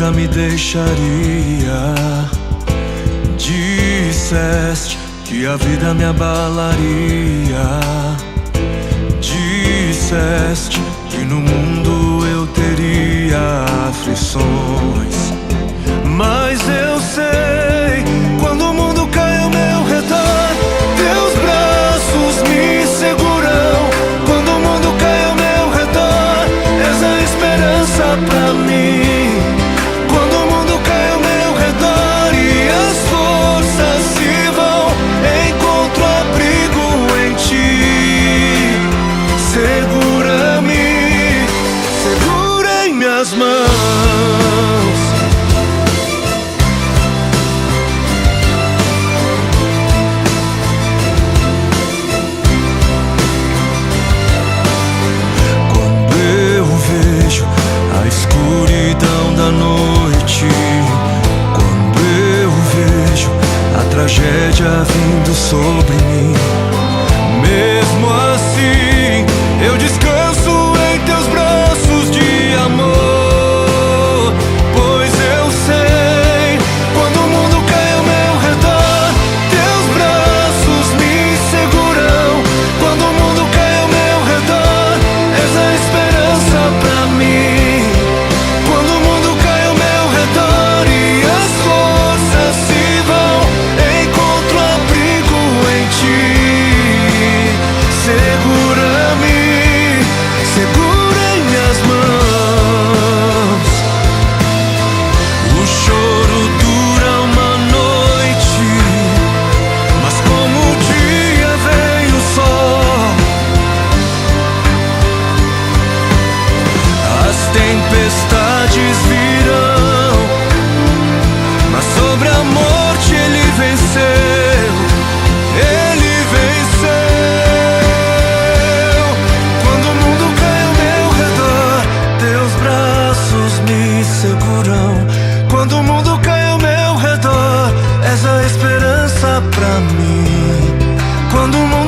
nunca me deixaria. Disseste que a vida me abalaria. Disseste que no mundo eu teria aflições. Mas eu sei, quando o mundo cai ao meu redor, teus braços me seguram. Quando o mundo cai ao meu redor, és a esperança pra mim. Quando o mundo cai ao meu redor e as forças se vão, encontro abrigo em ti. Segura-me, segura em minhas mãos. Escuridão da noite, quando eu vejo a tragédia vindo sobre mim, mesmo assim eu descanso em teus braços de amor. Pois eu sei, quando o mundo cai ao meu redor, teus braços me seguram. Quando o mundo cai ao meu redor, és a esperança pra mim. Tempestades virão, mas sobre a morte ele venceu. Ele venceu. Quando o mundo cai ao meu redor, teus braços me seguram. Quando o mundo cai ao meu redor, és a esperança pra mim. Quando o mundo